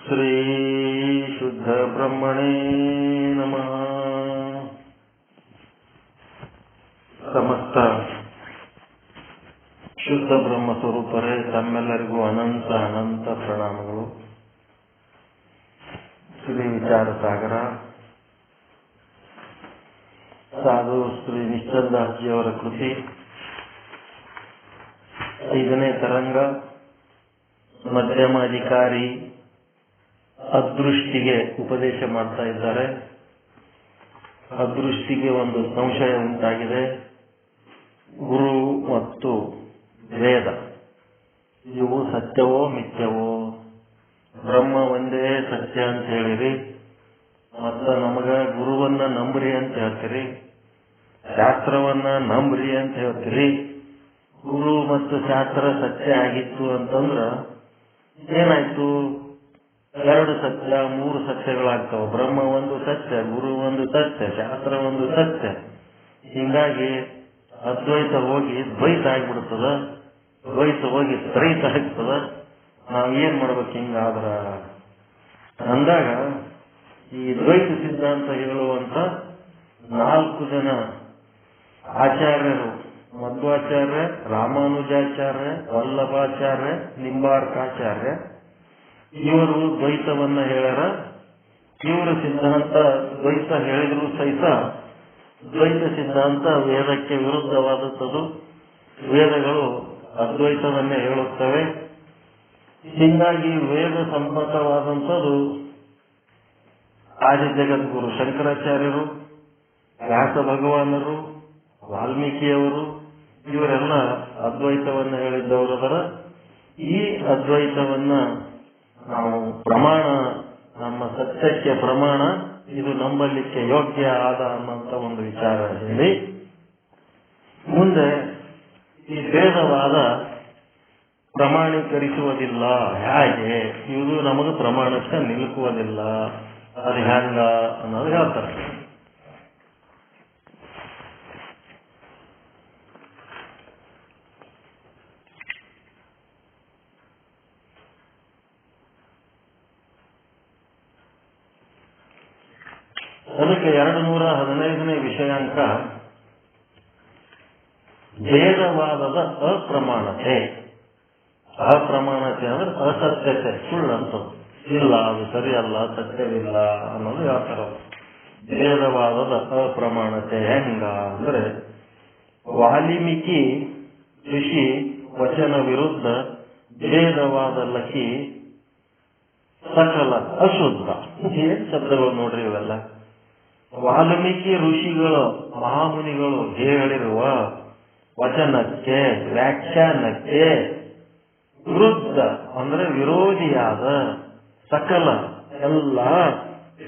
ಶ್ರೀ ಶುದ್ಧ ಬ್ರಹ್ಮಣೇ ನಮಃ. ಸಮಸ್ತ ಶುದ್ಧ ಬ್ರಹ್ಮ ಸ್ವರೂಪರೇ, ತಮ್ಮೆಲ್ಲರಿಗೂ ಅನಂತ ಅನಂತ ಪ್ರಣಾಮಗಳು. ಶ್ರೀ ವಿಚಾರ ಸಾಗರ ಸಾಧು ಶ್ರೀ ನಿಶ್ಚಲದಾಸ್ಜಿಯವರ ಕೃತಿ 5ನೇ ತರಂಗ, ಮಧ್ಯಮ ಅಧಿಕಾರಿ ಅದೃಷ್ಟಿಗೆ ಉಪದೇಶ ಮಾಡ್ತಾ ಇದ್ದಾರೆ. ಅದೃಷ್ಟಿಗೆ ಒಂದು ಸಂಶಯ ಉಂಟಾಗಿದೆ. ಗುರು ಮತ್ತು ವೇದ ಇವು ಸತ್ಯವೋ ಮಿಥ್ಯವೋ? ಬ್ರಹ್ಮ ಒಂದೇ ಸತ್ಯ ಅಂತ ಹೇಳಿರಿ, ಮತ್ತು ನಮಗ ಗುರುವನ್ನ ನಂಬ್ರಿ ಅಂತ ಹೇಳ್ತೀರಿ, ಶಾಸ್ತ್ರವನ್ನ ನಂಬ್ರಿ ಅಂತ ಹೇಳ್ತೀರಿ. ಗುರು ಮತ್ತು ಶಾಸ್ತ್ರ ಸತ್ಯ ಆಗಿತ್ತು ಅಂತಂದ್ರ ಏನಾಯ್ತು? 2 ಸತ್ಯ 3 ಸತ್ಯಗಳಾಗ್ತಾವ. ಬ್ರಹ್ಮ ಒಂದು ಸತ್ಯ, ಗುರು ಒಂದು ಸತ್ಯ, ಶಾಸ್ತ್ರ ಒಂದು ಸತ್ಯ. ಹೀಗಾಗಿ ಅದ್ವೈತ ಹೋಗಿ ದ್ವೈತ ಆಗ್ಬಿಡ್ತದ, ದ್ವೈತ ಹೋಗಿ ತ್ರೈತ ಆಗ್ತದ. ನಾವ್ ಏನ್ ಮಾಡ್ಬೇಕು ಹಿಂಗಾದ್ರ ಅಂದಾಗ ಈ ದ್ವೈತ ಸಿದ್ಧಾಂತ ಹೇಳುವಂತ 4 ಜನ ಆಚಾರ್ಯರು, ಮಧ್ವಾಚಾರ್ಯ, ರಾಮಾನುಜಾಚಾರ್ಯ, ವಲ್ಲಭಾಚಾರ್ಯ, ನಿಂಬಾರ್ಕಾಚಾರ್ಯ, ಇವರು ದ್ವೈತವನ್ನ ಹೇಳ್ಯಾರ. ಇವರ ಸಿದ್ಧಾಂತ ದ್ವೈತ ಹೇಳಿದ್ರು ಸಹಿತ ದ್ವೈತ ಸಿದ್ಧಾಂತ ವೇದಕ್ಕೆ ವಿರುದ್ಧವಾದದ್ದು. ವೇದಗಳು ಅದ್ವೈತವನ್ನೇ ಹೇಳುತ್ತವೆ. ಹೀಗಾಗಿ ವೇದ ಸಮ್ಮತವಾದಂಥದ್ದು ಆದಿ ಜಗದ್ಗುರು ಶಂಕರಾಚಾರ್ಯರು, ವ್ಯಾಸ ಭಗವಾನರು, ವಾಲ್ಮೀಕಿಯವರು, ಇವರೆಲ್ಲ ಅದ್ವೈತವನ್ನ ಹೇಳಿದ್ದವರದರ. ಈ ಅದ್ವೈತವನ್ನ ನಾವು ಪ್ರಮಾಣ, ನಮ್ಮ ಸತ್ಯಕ್ಕೆ ಪ್ರಮಾಣ, ಇದು ನಂಬಲಿಕ್ಕೆ ಯೋಗ್ಯ ಆದ ಅನ್ನೋಂಥ ಒಂದು ವಿಚಾರ ಹೇಳಿ ಮುಂದೆ ಈ ಭೇದವಾದ ಪ್ರಮಾಣೀಕರಿಸುವುದಿಲ್ಲ. ಹೇಗೆ ಇದು ನಮಗೆ ಪ್ರಮಾಣಕ್ಕೆ ನಿಲುಕುವುದಿಲ್ಲ, ಅದು ಹ್ಯಾಂಗ ಅನ್ನೋದು ಹೇಳ್ತಾರೆ. ಅದಕ್ಕೆ 215ನೇ ವಿಷಯಾಂಕ ಭೇದವಾದದ ಅಪ್ರಮಾಣತೆ. ಅಪ್ರಮಾಣತೆ ಅಂದ್ರೆ ಅಸತ್ಯತೆ, ಸುಳ್ಳಂತದ್ದು. ಇಲ್ಲ, ಅದು ಸರಿಯಲ್ಲ, ಸತ್ಯವಿಲ್ಲ ಅನ್ನೋದು ಹೇಳ್ತಾರ. ಭೇದವಾದದ ಅಪ್ರಮಾಣತೆ ಹೆಂಗ ಅಂದ್ರೆ, ವಾಲ್ಮೀಕಿ ಋಷಿ ವಚನ ವಿರುದ್ಧ ಭೇದವಾದ ಲಕ್ಕಿ ಸಕಲ ಅಶುದ್ಧ. ಏನ್ ಶಬ್ದಗಳು ನೋಡ್ರಿ ಇವೆಲ್ಲ. ವಾಲ್ಮೀಕಿ ಋಷಿಗಳು, ಮಹಾಮುನಿಗಳು ಹೇಳಿರುವ ವಚನಕ್ಕೆ, ವ್ಯಾಖ್ಯಾನಕ್ಕೆ ವಿರುದ್ಧ ಅಂದ್ರೆ ವಿರೋಧಿಯಾದ ಸಕಲ ಎಲ್ಲ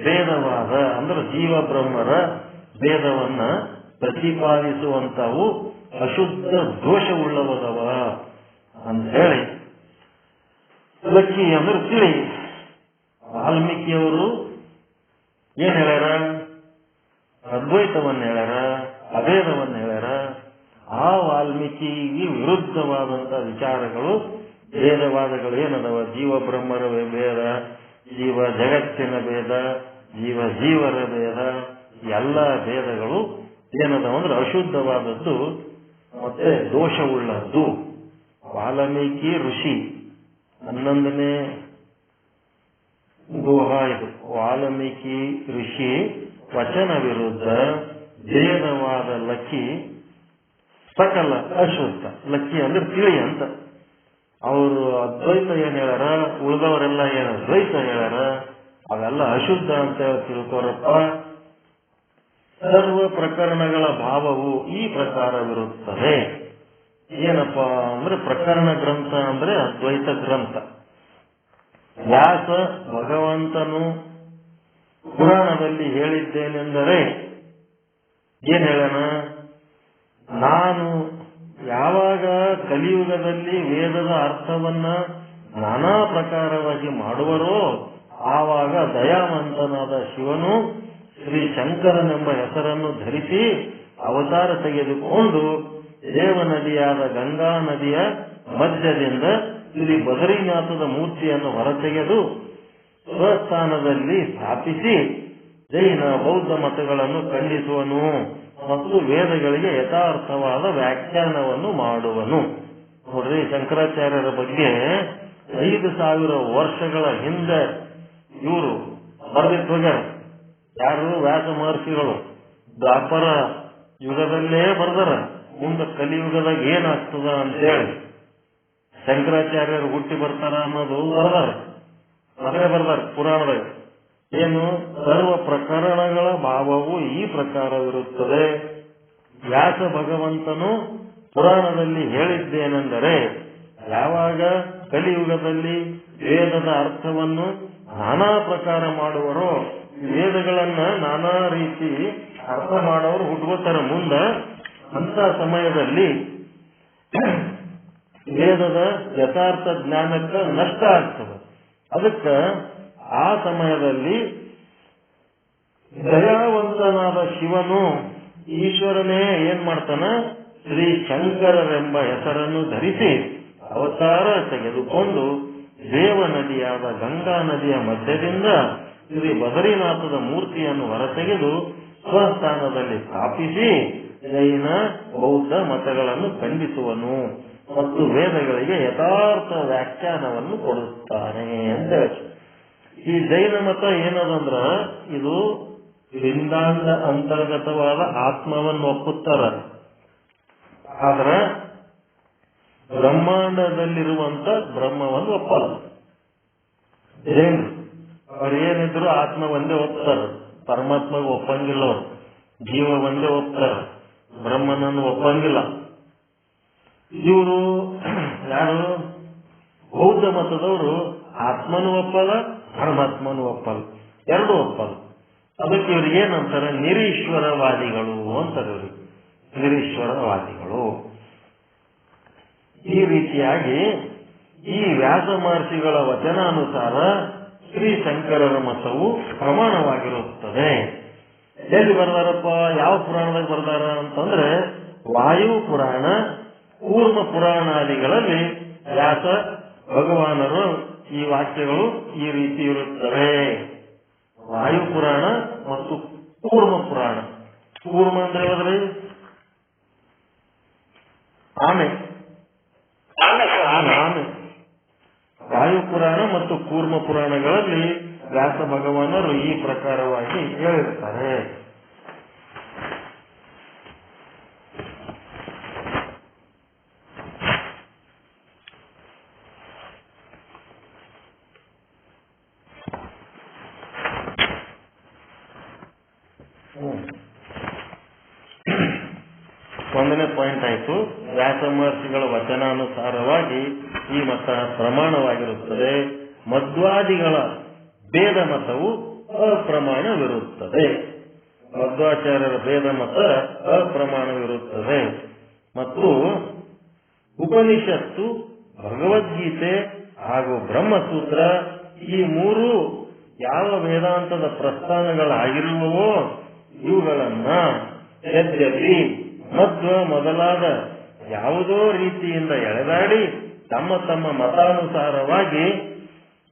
ಭೇದವಾದ ಅಂದ್ರೆ ಜೀವ ಬ್ರಹ್ಮರ ಭೇದವನ್ನ ಪ್ರತಿಪಾದಿಸುವಂತವು ಅಶುದ್ಧ ದೋಷವುಳ್ಳವದವ ಅಂತ ಹೇಳಿ ಲಕ್ಕಿ ಅಂದ್ರೆ ತಿಳಿ. ವಾಲ್ಮೀಕಿಯವರು ಏನ್ ಹೇಳ್ಯಾರ? ಅದ್ವೈತವನ್ನ ಹೇಳ್ಯಾರ, ಅಭೇದವನ್ನ ಹೇಳ್ಯಾರ. ಆ ವಾಲ್ಮೀಕಿಗೆ ವಿರುದ್ಧವಾದಂತ ವಿಚಾರಗಳು, ಭೇದವಾದಗಳು ಏನದವ? ಜೀವ ಬ್ರಹ್ಮರ ಭೇದ, ಜೀವ ಜಗತ್ತಿನ ಭೇದ, ಜೀವರ ಭೇದ, ಎಲ್ಲ ಭೇದಗಳು ಏನದವ ಅಂದ್ರೆ ಅಶುದ್ಧವಾದದ್ದು ಮತ್ತೆ ದೋಷವುಳ್ಳದ್ದು. ವಾಲ್ಮೀಕಿ ಋಷಿ 11ನೇ ದೋಹ ಇದು. ವಾಲ್ಮೀಕಿ ಋಷಿ ವಚನ ವಿರುದ್ಧ ಭೇದವಾದ ಲಕ್ಕಿ ಸಕಲ ಅಶುದ್ಧ. ಲಕ್ಕಿ ಅಂದ್ರೆ ತಿಳಿ ಅಂತ. ಅವರು ಅದ್ವೈತ ಏನ್ ಹೇಳ್ಯಾರ, ಉಳಿದವರೆಲ್ಲ ಏನ ದ್ವೈತ ಹೇಳ್ಯಾರ, ಅವೆಲ್ಲ ಅಶುದ್ಧ ಅಂತ ತಿಳ್ಕೊರಪ್ಪ. ಸರ್ವ ಪ್ರಕರಣಗಳ ಭಾವವು ಈ ಪ್ರಕಾರವಿರುತ್ತದೆ. ಏನಪ್ಪಾ ಅಂದ್ರೆ ಪ್ರಕರಣ ಗ್ರಂಥ ಅಂದ್ರೆ ಅದ್ವೈತ ಗ್ರಂಥ. ವ್ಯಾಸ ಭಗವಂತನು ಪುರಾಣದಲ್ಲಿ ಹೇಳಿದ್ದೇನೆಂದರೆ ಏನ್ ಹೇಳೋಣ? ನಾನು ಯಾವಾಗ ಕಲಿಯುಗದಲ್ಲಿ ವೇದದ ಅರ್ಥವನ್ನ ನಾನಾ ಪ್ರಕಾರವಾಗಿ ಮಾಡುವರೋ ಆವಾಗ ದಯಾವಂತನಾದ ಶಿವನು ಶ್ರೀ ಶಂಕರನೆಂಬ ಹೆಸರನ್ನು ಧರಿಸಿ ಅವತಾರ ತೆಗೆದುಕೊಂಡು ದೇವನದಿಯಾದ ಗಂಗಾ ನದಿಯ ಮಧ್ಯದಿಂದ ಶ್ರೀ ಬದರಿನಾಥದ ಮೂರ್ತಿಯನ್ನು ಹೊರತೆಗೆದು ಸ್ವಸ್ಥಾನದಲ್ಲಿ ಸ್ಥಾಪಿಸಿ ಜೈನ ಬೌದ್ಧ ಮತಗಳನ್ನು ಖಂಡಿಸುವನು ಮತ್ತು ವೇದಗಳಿಗೆ ಯಥಾರ್ಥವಾದ ವ್ಯಾಖ್ಯಾನವನ್ನು ಮಾಡುವನು. ನೋಡ್ರಿ, ಶಂಕರಾಚಾರ್ಯರ ಬಗ್ಗೆ 5,000 ವರ್ಷಗಳ ಹಿಂದೆ ಇವರು ಬರೆದಿಟ್ಟು ಹೋಗ್ಯಾರ. ಯಾರು? ವ್ಯಾಸ ಮಹರ್ಷಿಗಳು ದ್ವಾಪರ ಯುಗದಲ್ಲೇ ಬರ್ದಾರ. ಮುಂದೆ ಕಲಿಯುಗದಾಗ ಏನಾಗ್ತದ ಅಂತೇಳಿ ಶಂಕರಾಚಾರ್ಯರು ಹುಟ್ಟಿ ಬರ್ತಾರ ಅನ್ನೋದು ಬರ್ದಾರ. ಅದೇ ಬರ್ದಾರ ಪುರಾಣದಾಗ. ಏನು? ಸರ್ವ ಪ್ರಕರಣಗಳ ಭಾವವು ಈ ಪ್ರಕಾರವಿರುತ್ತದೆ. ವ್ಯಾಸ ಭಗವಂತನು ಪುರಾಣದಲ್ಲಿ ಹೇಳಿದ್ದೇನೆಂದರೆ, ಯಾವಾಗ ಕಲಿಯುಗದಲ್ಲಿ ವೇದದ ಅರ್ಥವನ್ನು ನಾನಾ ಪ್ರಕಾರ ಮಾಡುವರೋ, ವೇದಗಳನ್ನ ನಾನಾ ರೀತಿ ಅರ್ಥ ಮಾಡೋರು ಹುಟ್ಕೋತಾರ ಮುಂದ. ಅಂತ ಸಮಯದಲ್ಲಿ ವೇದದ ಯಥಾರ್ಥ ಜ್ಞಾನಕ್ಕೆ ನಷ್ಟ ಆಗ್ತದೆ. ಅದಕ್ಕೆ ಆ ಸಮಯದಲ್ಲಿ ದಯಾವಂತನಾದ ಶಿವನು, ಈಶ್ವರನೇ ಏನ್ ಮಾಡ್ತಾನ, ಶ್ರೀ ಶಂಕರರೆಂಬ ಹೆಸರನ್ನು ಧರಿಸಿ ಅವತಾರ ತೆಗೆದುಕೊಂಡು ದೇವ ನದಿಯಾದ ಗಂಗಾ ನದಿಯ ಮಧ್ಯದಿಂದ ಶ್ರೀ ಬದರಿನಾಥದ ಮೂರ್ತಿಯನ್ನು ಹೊರತೆಗೆದು ಸ್ವಸ್ಥಾನದಲ್ಲಿ ಸ್ಥಾಪಿಸಿ ಜೈನ ಬೌದ್ಧ ಮತಗಳನ್ನು ಖಂಡಿಸುವನು ಮತ್ತು ವೇದಗಳಿಗೆ ಯಥಾರ್ಥ ವ್ಯಾಖ್ಯಾನವನ್ನು ಕೊಡುತ್ತಾನೆ ಅಂತ ಹೇಳಿ. ಈ ಜೈನ ಮತ ಏನದಂದ್ರ, ಇದು ಲಿಂಗಾಂಗ ಅಂತರ್ಗತವಾದ ಆತ್ಮವನ್ನು ಒಪ್ಪುತ್ತಾರ. ಆದ್ರ ಬ್ರಹ್ಮಾಂಡದಲ್ಲಿರುವಂತ ಬ್ರಹ್ಮವನ್ನು ಒಪ್ಪಲ್ಲ. ಜೈನರು ಅವ್ರು ಏನಿದ್ರು ಆತ್ಮ ಒಂದೇ ಒಪ್ತಾರ, ಪರಮಾತ್ಮಗೆ ಒಪ್ಪಂಗಿಲ್ಲ. ಅವರು ಜೀವ ಒಂದೇ ಒಪ್ತಾರ, ಬ್ರಹ್ಮನನ್ನು ಒಪ್ಪಂಗಿಲ್ಲ. ಇವರು ಯಾರು? ಬೌದ್ಧ ಮತದವರು ಆತ್ಮನು ಒಪ್ಪಲ್ಲ, ಪರಮಾತ್ಮನು ಒಪ್ಪಲ್ಲ, ಎರಡೂ ಒಪ್ಪಲ್ಲ. ಅದಕ್ಕೆ ಇವ್ರಿಗೆ ಏನಂತಾರೆ? ನಿರೀಶ್ವರವಾದಿಗಳು ಅಂತಾರೆ. ಇವ್ರಿಗೆ ನಿರೀಶ್ವರವಾದಿಗಳು. ಈ ರೀತಿಯಾಗಿ ಈ ವ್ಯಾಸ ಮಹರ್ಷಿಗಳ ವಚನಾನುಸಾರ ಶ್ರೀ ಶಂಕರರ ಮತವು ಪ್ರಮಾಣವಾಗಿರುತ್ತದೆ. ಎಲ್ಲಿ ಬರ್ದಾರಪ್ಪ? ಯಾವ ಪುರಾಣದಾಗ ಬರ್ದಾರ ಅಂತಂದ್ರೆ, ವಾಯು ಪುರಾಣ, ಕೂರ್ಮ ಪುರಾಣಾದಿಗಳಲ್ಲಿ ವ್ಯಾಸ ಭಗವಾನರು ಈ ವಾಕ್ಯಗಳು ಈ ರೀತಿ ಇರುತ್ತವೆ. ವಾಯು ಪುರಾಣ ಮತ್ತು ಕೂರ್ಮ ಪುರಾಣ. ಕೂರ್ಮ ಅಂದ್ರೆ ಯಾವ್ದ್ರಿ? ಆಮೆ. ವಾಯು ಪುರಾಣ ಮತ್ತು ಕೂರ್ಮ ಪುರಾಣಗಳಲ್ಲಿ ವ್ಯಾಸ ಭಗವಾನರು ಈ ಪ್ರಕಾರವಾಗಿ ಹೇಳಿರ್ತಾರೆ. ಒಂದನೇ ಪಾಯಿಂಟ್ ಆಯ್ತು. ವ್ಯಾಸ ಮಹರ್ಷಿಗಳ ವಚನಾನುಸಾರವಾಗಿ ಈ ಮತ ಪ್ರಮಾಣವಾಗಿರುತ್ತದೆ. ಮಧ್ವಾದಿಗಳ ಭೇದ ಮತವು ಅಪ್ರಮಾಣವಿರುತ್ತದೆ. ಮಧ್ವಾಚಾರ್ಯರ ಭೇದ ಮತ ಅಪ್ರಮಾಣವಿರುತ್ತದೆ. ಮತ್ತು ಉಪನಿಷತ್ತು, ಭಗವದ್ಗೀತೆ ಹಾಗೂ ಬ್ರಹ್ಮಸೂತ್ರ ಈ ಮೂರು ಯಾವ ವೇದಾಂತದ ಪ್ರಸ್ಥಾನಗಳಾಗಿರುವವೋ ಇವುಗಳನ್ನ ಯದ್ಯಪಿ ಮಧ್ವ ಮೊದಲಾದ ಯಾವುದೋ ರೀತಿಯಿಂದ ಎಳೆದಾಡಿ ತಮ್ಮ ತಮ್ಮ ಮತಾನುಸಾರವಾಗಿ,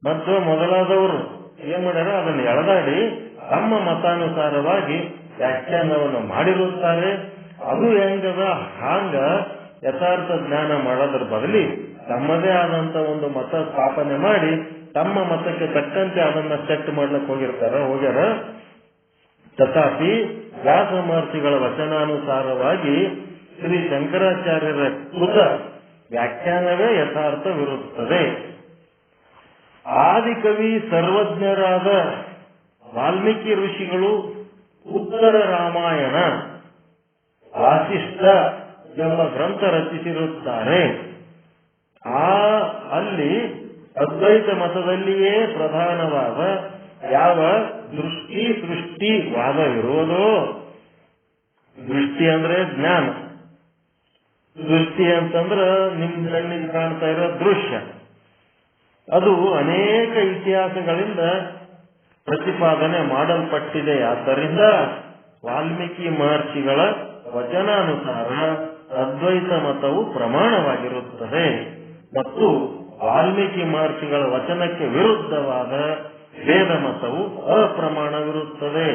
ಮಧ್ವ ಮೊದಲಾದವರು ಏನ್ ಮಾಡ್ಯಾರ? ಅದನ್ನು ಎಳೆದಾಡಿ ತಮ್ಮ ಮತಾನುಸಾರವಾಗಿ ವ್ಯಾಖ್ಯಾನವನ್ನು ಮಾಡಿರುತ್ತಾರೆ. ಅದು ಹೆಂಗದ ಹಾಂಗ ಯಥಾರ್ಥ ಜ್ಞಾನ ಮಾಡೋದ್ರ ಬದಲಿ ತಮ್ಮದೇ ಆದಂತ ಒಂದು ಮತ ಸ್ಥಾಪನೆ ಮಾಡಿ ತಮ್ಮ ಮತಕ್ಕೆ ತಕ್ಕಂತೆ ಅದನ್ನ ಸೆಟ್ ಮಾಡ್ಲಿಕ್ಕೆ ಹೋಗ್ಯಾರ. ತಥಾಪಿ ವ್ಯಾಸ ಮಹರ್ಷಿಗಳ ವಚನಾನುಸಾರವಾಗಿ ಶ್ರೀ ಶಂಕರಾಚಾರ್ಯರ ಕೃತ ವ್ಯಾಖ್ಯಾನವೇ ಯಥಾರ್ಥವಿರುತ್ತದೆ. ಆದಿಕವಿ ಸರ್ವಜ್ಞರಾದ ವಾಲ್ಮೀಕಿ ಋಷಿಗಳು ಉತ್ತರ ರಾಮಾಯಣ, ವಾಸಿಷ್ಠ ಎಂಬ ಗ್ರಂಥ ರಚಿಸಿರುತ್ತಾರೆ. ಅಲ್ಲಿ ಅದ್ವೈತ ಮತದಲ್ಲಿಯೇ ಪ್ರಧಾನವಾದ ಯಾವ ದೃಷ್ಟಿ ಸೃಷ್ಟಿ ವಾದವಿರುವುದೋ, ದೃಷ್ಟಿ ಅಂದ್ರೆ ಜ್ಞಾನ, ದೃಷ್ಟಿ ಅಂತಂದ್ರ ನಿಮ್ ಕಣ್ಣಿಗೆ ಕಾಣ್ತಾ ಇರೋ ದೃಶ್ಯ, ಅದು ಅನೇಕ ಇತಿಹಾಸಗಳಿಂದ ಪ್ರತಿಪಾದನೆ ಮಾಡಲ್ಪಟ್ಟಿದೆ. ಆದ್ದರಿಂದ ವಾಲ್ಮೀಕಿ ಮಹರ್ಷಿಗಳ ವಚನಾನುಸಾರ ಅದ್ವೈತ ಮತವು ಪ್ರಮಾಣವಾಗಿರುತ್ತದೆ ಮತ್ತು ವಾಲ್ಮೀಕಿ ಮಹರ್ಷಿಗಳ ವಚನಕ್ಕೆ ವಿರುದ್ಧವಾದ ವೇದ ಮತವು ಅಪ್ರಮಾಣವಿರುತ್ತದೆ.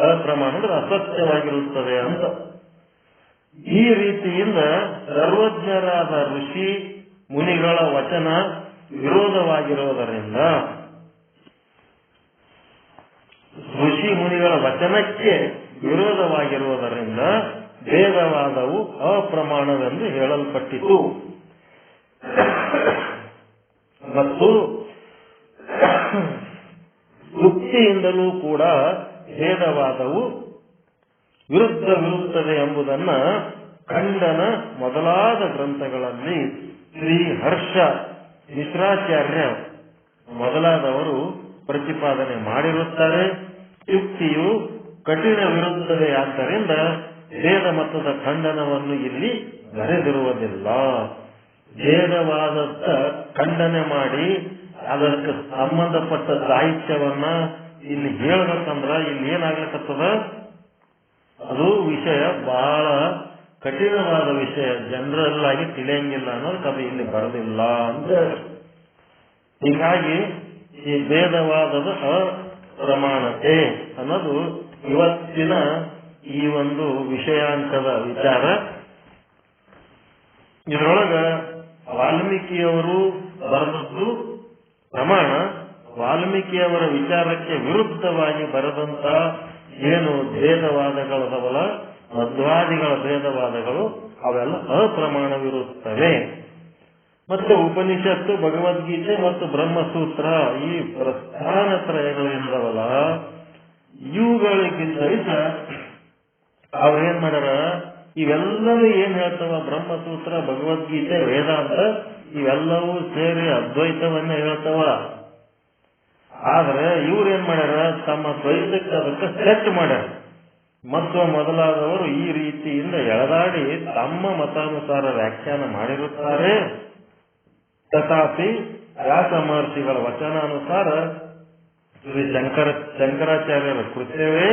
ಅಪ್ರಮಾಣ ಅಂದ್ರೆ ಅಸತ್ಯವಾಗಿರುತ್ತದೆ ಅಂತ. ಈ ರೀತಿಯಿಂದ ಸರ್ವಜ್ಞರಾದ ಋಷಿ ಮುನಿಗಳ ವಚನ ವಿರೋಧವಾಗಿರುವುದರಿಂದ, ಋಷಿ ಮುನಿಗಳ ವಚನಕ್ಕೆ ವಿರೋಧವಾಗಿರುವುದರಿಂದ ವೇದವಾದವು ಅಪ್ರಮಾಣವೆಂದು ಹೇಳಲ್ಪಟ್ಟಿತು. ಮತ್ತು ಯುಕ್ತಿಯಿಂದಲೂ ಕೂಡ ವೇದವಾದವು ವಿರುದ್ಧವಿರುತ್ತದೆ ಎಂಬುದನ್ನ ಖಂಡನ ಮೊದಲಾದ ಗ್ರಂಥಗಳಲ್ಲಿ ಶ್ರೀ ಹರ್ಷ ಮಿಶ್ರಾಚಾರ್ಯ ಮೊದಲಾದವರು ಪ್ರತಿಪಾದನೆ ಮಾಡಿರುತ್ತಾರೆ. ಯುಕ್ತಿಯು ಕಠಿಣವಿರುತ್ತದೆ. ಆದ್ದರಿಂದ ವೇದ ಮತದ ಖಂಡನವನ್ನು ಇಲ್ಲಿ ಬರೆದಿರುವುದಿಲ್ಲ. ವೇದವಾದದ ಖಂಡನೆ ಮಾಡಿ ಅದಕ್ಕೆ ಸಂಬಂಧಪಟ್ಟ ಸಾಹಿತ್ಯವನ್ನ ಇಲ್ಲಿ ಹೇಳ್ಬೇಕಂದ್ರ ಇಲ್ಲಿ ಏನಾಗ್ಲಿಕ್ಕತ್ತದ, ಅದು ವಿಷಯ ಬಹಳ ಕಠಿಣವಾದ ವಿಷಯ, ಜನರಲ್ ಆಗಿ ತಿಳಿಯಂಗಿಲ್ಲ ಅನ್ನೋದಕ್ಕೆ ಅದು ಇಲ್ಲಿ ಬರೋದಿಲ್ಲ ಅಂತ. ಹೀಗಾಗಿ ಈ ವೇದವಾದದ ಅಪ್ರಮಾಣತೆ ಅನ್ನೋದು ಇವತ್ತಿನ ಈ ಒಂದು ವಿಷಯಾಂಕದ ವಿಚಾರ. ಇದರೊಳಗ ವಾಲ್ಮೀಕಿಯವರು ಬರೆದದ್ದು ಪ್ರಮಾಣ, ವಾಲ್ಮೀಕಿಯವರ ವಿಚಾರಕ್ಕೆ ವಿರುದ್ಧವಾಗಿ ಬರೆದಂತ ಏನು ಭೇದವಾದಗಳದವಲ್ಲ, ಮಧ್ವಾದಿಗಳ ಭೇದವಾದಗಳು ಅವೆಲ್ಲ ಅಪ್ರಮಾಣವಿರುತ್ತವೆ. ಮತ್ತೆ ಉಪನಿಷತ್ತು, ಭಗವದ್ಗೀತೆ ಮತ್ತು ಬ್ರಹ್ಮಸೂತ್ರ ಈ ಪ್ರಸ್ಥಾನತ್ರಯಗಳಿಂದವಲ್ಲ, ಇವುಗಳಿಗಿಂತ ಅವ್ರೇನ್ ಮಾಡ್ಯಾರ, ಇವೆಲ್ಲವೂ ಏನ್ ಹೇಳ್ತಾವ, ಬ್ರಹ್ಮಸೂತ್ರ, ಭಗವದ್ಗೀತೆ, ವೇದಾಂತ ಇವೆಲ್ಲವೂ ಸೇರಿ ಅದ್ವೈತವನ್ನ ಹೇಳ್ತಾವ. ಆದ್ರೆ ಇವ್ರೇನ್ ಮಾಡ್ಯಾರ, ತಮ್ಮ ದ್ವೈತಕ್ಕೆ ಅದಕ್ಕೆ ಸೆಟ್ ಮಾಡ್ಯಾರ. ಮತ್ತು ಮೊದಲಾದವರು ಈ ರೀತಿಯಿಂದ ಎಳೆದಾಡಿ ತಮ್ಮ ಮತಾನುಸಾರ ವ್ಯಾಖ್ಯಾನ ಮಾಡಿರುತ್ತಾರೆ. ತಥಾಪಿ ವ್ಯಾಸ ಮಹರ್ಷಿಗಳ ವಚನಾನುಸಾರ ಶ್ರೀ ಶಂಕರಾಚಾರ್ಯರ ಕೃತ್ಯವೇ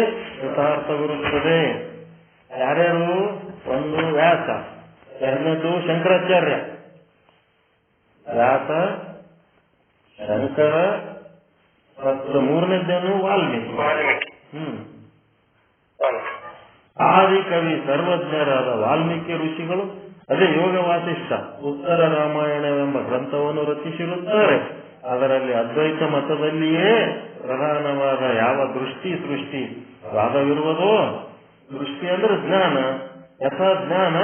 ಯಥಾರ್ಥವಿರುತ್ತದೆ. ಯಾರ್ಯಾರು? ಒಂದು ವ್ಯಾಸ, ಎರಡನೇದು ಶಂಕರಾಚಾರ್ಯ. ವ್ಯಾಸ, ಶಂಕರ ಮತ್ತು ಮೂರನೇದ್ದೇನು ವಾಲ್ಮೀಕಿ. ಆದಿಕವಿ ಸರ್ವಜ್ಞರಾದ ವಾಲ್ಮೀಕಿ ಋಷಿಗಳು ಅದೇ ಯೋಗ ವಾಸಿಷ್ಠ ಉತ್ತರ ರಾಮಾಯಣವೆಂಬ ಗ್ರಂಥವನ್ನು ರಚಿಸಿರುತ್ತಾರೆ. ಅದರಲ್ಲಿ ಅದ್ವೈತ ಮತದಲ್ಲಿಯೇ ಪ್ರಧಾನವಾದ ಯಾವ ದೃಷ್ಟಿ ಸೃಷ್ಟಿ ವಾದವಿರುವುದೋ, ದೃಷ್ಟಿ ಅಂದ್ರೆ ಜ್ಞಾನ, ಯಥಾ ಜ್ಞಾನ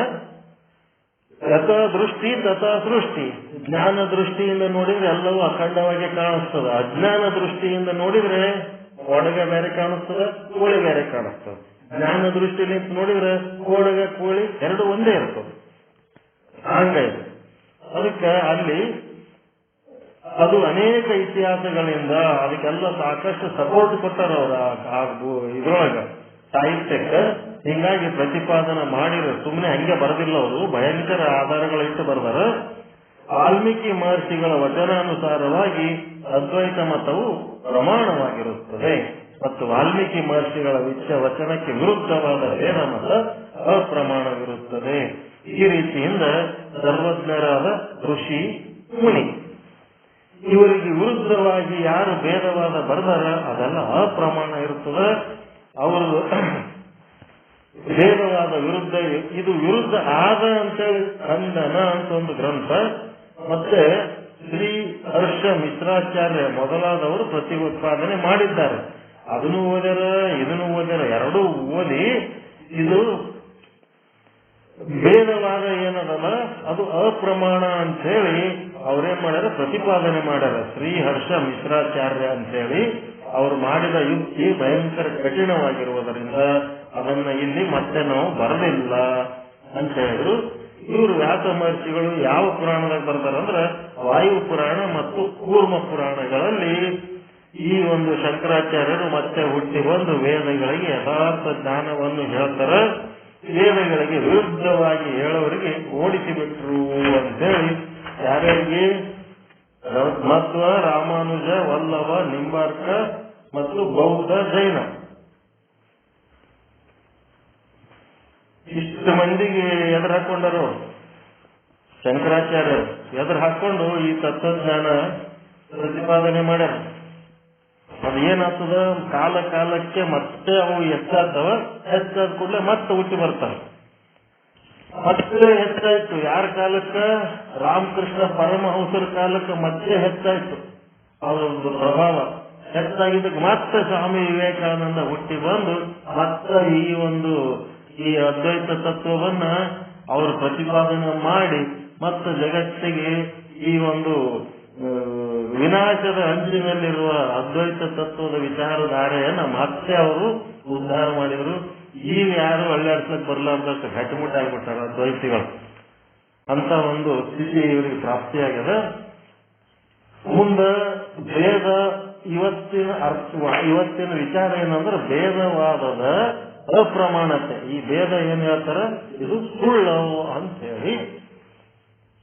ಯಥಾ ದೃಷ್ಟಿ ತಥಾ ಸೃಷ್ಟಿ. ಜ್ಞಾನ ದೃಷ್ಟಿಯಿಂದ ನೋಡಿದ್ರೆ ಎಲ್ಲವೂ ಅಖಂಡವಾಗಿ ಕಾಣಿಸ್ತದೆ. ಅಜ್ಞಾನ ದೃಷ್ಟಿಯಿಂದ ನೋಡಿದ್ರೆ ಒಡಗೆ ಬೇರೆ ಕಾಣಿಸ್ತದೆ, ಕೋಳಿ ಬೇರೆ ಕಾಣಿಸ್ತದೆ. ಜ್ಞಾನ ದೃಷ್ಟಿಯಿಂದ ನೋಡಿದ್ರೆ ಕೋಡಗ ಕೋಳಿ ಎರಡು ಒಂದೇ ಇರ್ತದೆ. ಹಂಗಾಯ್ತು. ಅದಕ್ಕೆ ಅಲ್ಲಿ ಅದು ಅನೇಕ ಇತಿಹಾಸಗಳಿಂದ ಅದಕ್ಕೆಲ್ಲ ಸಾಕಷ್ಟು ಸಪೋರ್ಟ್ ಕೊಟ್ಟಾರ ಅವ್ರ ಇದ್ರೊಳಗ ಸಾಹಿತ್ಯಕ್ಕೆ. ಹಿಂಗಾಗಿ ಪ್ರತಿಪಾದನೆ ಮಾಡಿರೋ ಸುಮ್ಮನೆ ಹಂಗೆ ಬರದಿಲ್ಲ, ಅವರು ಭಯಂಕರ ಆಧಾರಗಳಿಟ್ಟು ಬರ್ದಾರ. ವಾಲ್ಮೀಕಿ ಮಹರ್ಷಿಗಳ ವಚನಾನುಸಾರವಾಗಿ ಅದ್ವೈತ ಮತವು ಪ್ರಮಾಣವಾಗಿರುತ್ತದೆ ಮತ್ತು ವಾಲ್ಮೀಕಿ ಮಹರ್ಷಿಗಳ ವಚನಕ್ಕೆ ವಿರುದ್ಧವಾದ ವೇದ ಮತ ಅಪ್ರಮಾಣವಿರುತ್ತದೆ. ಈ ರೀತಿಯಿಂದ ಸರ್ವಜ್ಞರಾದ ಋಷಿ ಮುನಿ ಇವರಿಗೆ ವಿರುದ್ಧವಾಗಿ ಯಾರು ಭೇದವಾದ ಬರೆದಾರ ಅದೆಲ್ಲ ಅಪ್ರಮಾಣ ಇರುತ್ತದೆ. ಅವರು ಭೇದವಾದ ವಿರುದ್ಧ, ಇದು ವಿರುದ್ಧ ಆದ ಅಂತೇಳಿ ಖಂಡನ ಅಂತ ಒಂದು ಗ್ರಂಥ, ಮತ್ತೆ ಶ್ರೀ ಹರ್ಷ ಮಿಶ್ರಾಚಾರ್ಯ ಮೊದಲಾದವರು ಪ್ರತಿಪಾದನೆ ಮಾಡಿದ್ದಾರೆ. ಅದನ್ನು ಓದ್ಯಾರ, ಇದನ್ನು ಓದ್ಯಾರ, ಎರಡೂ ಓದಿ ಇದು ಭೇದವಾದ ಏನದಲ್ಲ ಅದು ಅಪ್ರಮಾಣ ಅಂತ ಹೇಳಿ ಅವ್ರೇನ್ ಮಾಡ್ಯಾರ, ಪ್ರತಿಪಾದನೆ ಮಾಡ್ಯಾರ. ಶ್ರೀ ಹರ್ಷ ಮಿಶ್ರಾಚಾರ್ಯ ಅಂತ ಹೇಳಿ ಅವರು ಮಾಡಿದ ಯುಕ್ತಿ ಭಯಂಕರ ಕಠಿಣವಾಗಿರುವುದರಿಂದ ಅದನ್ನ ಇಲ್ಲಿ ಮತ್ತೆ ನಾವು ಬರಲಿಲ್ಲ ಅಂತ ಹೇಳಿದ್ರು. ಇವರು ವ್ಯಾಸ ಮಹರ್ಷಿಗಳು ಯಾವ ಪುರಾಣದಾಗ ಬರ್ತಾರಂದ್ರೆ ವಾಯು ಪುರಾಣ ಮತ್ತು ಕೂರ್ಮ ಪುರಾಣಗಳಲ್ಲಿ ಈ ಒಂದು ಶಂಕರಾಚಾರ್ಯರು ಮತ್ತೆ ಹುಟ್ಟಿ ಬಂದು ವೇದಗಳಿಗೆ ಯಥಾರ್ಥ ಜ್ಞಾನವನ್ನು ಹೇಳ್ತಾರೆ. ವೇದಗಳಿಗೆ ವಿರುದ್ಧವಾಗಿ ಹೇಳೋರಿಗೆ ಓಡಿಸಿಬಿಟ್ರು ಅಂತೇಳಿ ಯಾರ್ಯಾರಿಗೆ, ಮಧ್ವ, ರಾಮಾನುಜ, ವಲ್ಲಭ, ನಿಂಬಾರ್ಕ ಮತ್ತು ಬೌದ್ಧ, ಜೈನ ಇಷ್ಟು ಮಂದಿಗೆ ಎದುರು ಹಾಕೊಂಡರು. ಶಂಕರಾಚಾರ್ಯರು ಎದುರು ಹಾಕೊಂಡು ಈ ತತ್ವಜ್ಞಾನ ಪ್ರತಿಪಾದನೆ ಮಾಡ್ಯಾರ. ಅದೇನಾಗ್ತದ, ಕಾಲ ಕಾಲಕ್ಕೆ ಮತ್ತೆ ಅವು ಹೆಚ್ಚಾಗ್ತವ, ಹೆಚ್ಚಾದ ಕೂಡಲೇ ಮತ್ತೆ ಹುಟ್ಟಿ ಬರ್ತಾವ. ಮತ್ತೆ ಹೆಚ್ಚಾಯ್ತು ಯಾರ ಕಾಲಕ್ಕ? ರಾಮಕೃಷ್ಣ ಪರಮಹಂಸರ ಕಾಲಕ್ಕೆ ಮತ್ತೆ ಹೆಚ್ಚಾಯ್ತು ಅವರೊಂದು ಪ್ರಭಾವ. ಹೆಚ್ಚಾಗಿದ್ದಕ್ಕೆ ಮತ್ತೆ ಸ್ವಾಮಿ ವಿವೇಕಾನಂದ ಹುಟ್ಟಿ ಬಂದು ಮತ್ತೆ ಈ ಅದ್ವೈತ ತತ್ವವನ್ನ ಅವರು ಪ್ರತಿಪಾದನೆ ಮಾಡಿ ಮತ್ತೆ ಜಗತ್ತಿಗೆ ಈ ಒಂದು ವಿನಾಶದ ಅಂಚಿನಲ್ಲಿರುವ ಅದ್ವೈತ ತತ್ವದ ವಿಚಾರಧಾರೆಯನ್ನ ಮತ್ತೆ ಅವರು ಉದ್ಧಾರ ಮಾಡಿದ್ರು. ಈಗ ಯಾರು ಅಳ್ಳಾಡ್ಸಕ್ ಬರ್ಲಾರ್ದಷ್ಟು ಗಟ್ಟಿಮುಟ್ಟ ಆಗ್ಬಿಟ್ಟಾರ ಅದ್ವೈತಿಗಳು. ಅಂತ ಒಂದು ಸ್ಥಿತಿ ಇವರಿಗೆ ಪ್ರಾಪ್ತಿಯಾಗ್ಯದ. ಮುಂದೆ ಭೇದ ಇವತ್ತಿನ ವಿಚಾರ ಏನಂದ್ರೆ ಭೇದವಾದದ ಅಪ್ರಮಾಣತೆ. ಈ ಭೇದ ಏನ್ ಹೇಳ್ತಾರ, ಇದು ಸುಳ್ಳು ಅಂತ ಹೇಳಿ.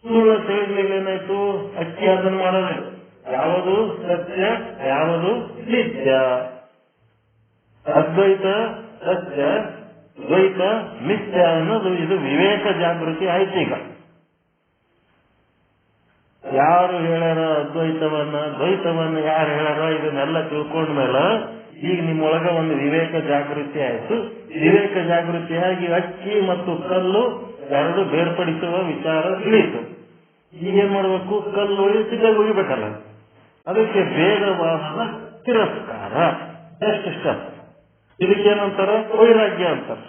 ಸುಳ್ಳು ತಿಳಿದ್ಮೇಲೆ ಏನಾಯ್ತು, ಅಕ್ಕಿ ಅದನ್ನು ಮಾಡೋದು. ಯಾವುದು ಸತ್ಯ, ಯಾವುದು ನಿತ್ಯ. ಅದ್ವೈತ ಸತ್ಯ, ದ್ವೈತ ಮಿಥ್ಯ ಅನ್ನೋದು ಇದು ವಿವೇಕ ಜಾಗೃತಿ ಆಯ್ತು. ಈಗ ಯಾರು ಹೇಳ್ಯಾರ ದ್ವೈತವನ್ನ ಯಾರು ಹೇಳ್ಯಾರ ಇದನ್ನೆಲ್ಲ ತಿಳ್ಕೊಂಡ್ಮೇಲೆ ಈಗ ನಿಮ್ಮೊಳಗ ಒಂದು ವಿವೇಕ ಜಾಗೃತಿ ಆಯ್ತು. ವಿವೇಕ ಜಾಗೃತಿಯಾಗಿ ಅಕ್ಕಿ ಮತ್ತು ಕಲ್ಲು ಎರಡು ಬೇರ್ಪಡಿಸುವ ವಿಚಾರ ತಿಳಿಯಿತು. ಈಗೇನ್ ಮಾಡ್ಬೇಕು, ಕಲ್ಲು ಸಿದ್ಧಾಗಿ ಹೋಗಿಬೇಕಲ್ಲ. ಅದಕ್ಕೆ ಭೇದವಾದ ತಿರಸ್ಕಾರ, ಎಷ್ಟು ಸ್ಟೆಪ್. ಇದಕ್ಕೇನಂತಾರ, ವೈರಾಗ್ಯ ಅಂತಾರ.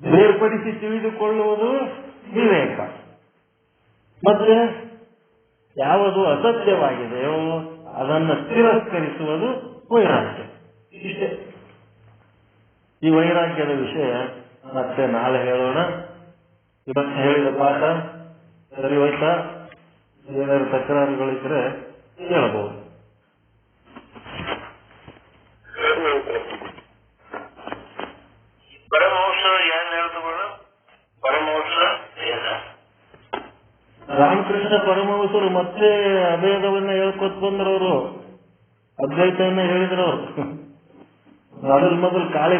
ಬೇರ್ಪಡಿಸಿ ತಿಳಿದುಕೊಳ್ಳುವುದು ವಿವೇಕ. ಮತ್ತೆ ಯಾವುದು ಅಸತ್ಯವಾಗಿದೆಯೋ ಅದನ್ನು ತಿರಸ್ಕರಿಸುವುದು ವೈರಾಗ್ಯ. ಇಷ್ಟೇ. ಈ ವೈರಾಗ್ಯದ ವಿಷಯ ಮತ್ತೆ ನಾಳೆ ಹೇಳೋಣ. ಇವತ್ತು ಹೇಳಿದ ಪಾಠ ಸರಿ ಹೋಯ್ತಾ? ಏನಾದ್ರು ತಕರಾರುಗಳಿದ್ರೆ ಹೇಳಬಹುದು. ರಾಮಕೃಷ್ಣ ಪರಮಹಂಸರು ಮತ್ತೆ ಅಭೇದವನ್ನ ಹೇಳ್ಕೊತ್ ಬಂದ್ರವರು, ಅದ್ವೈತವನ್ನ ಹೇಳಿದ್ರವ್ರು. ಮೊದಲು ಕಾಳಿ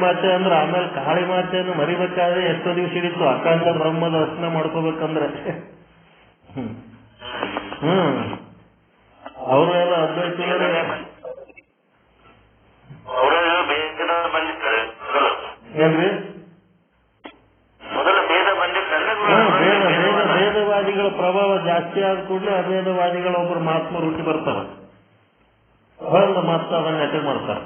ಮಾತೆ ಅಂದ್ರೆ ಆಮೇಲೆ ಕಾಳಿ ಮಾತೆಯನ್ನು ಮರಿಬೇಕಾದ್ರೆ ಎಷ್ಟೋ ದಿವಸ ಹಿಡಿತು ಅಖಂಡ ಬ್ರಹ್ಮದ ದರ್ಶನ ಮಾಡ್ಕೋಬೇಕಂದ್ರೆ. ಅವರು ಎಲ್ಲ ಅದ್ವೈತರು ಏನ್ರಿ, ಭೇದವಾದಿಗಳ ಪ್ರಭಾವ ಜಾಸ್ತಿ ಆದ ಕೂಡಲೇ ಅಭೇದವಾದಿಗಳ ಒಬ್ಬರು ಮಹಾತ್ಮರು ಹುಟ್ಟಿ ಬರ್ತಾರ, ಬಂದು ಮತ್ತೆ ಅದನ್ನ ಅಟೆಂಡ್ ಮಾಡ್ತಾರೆ.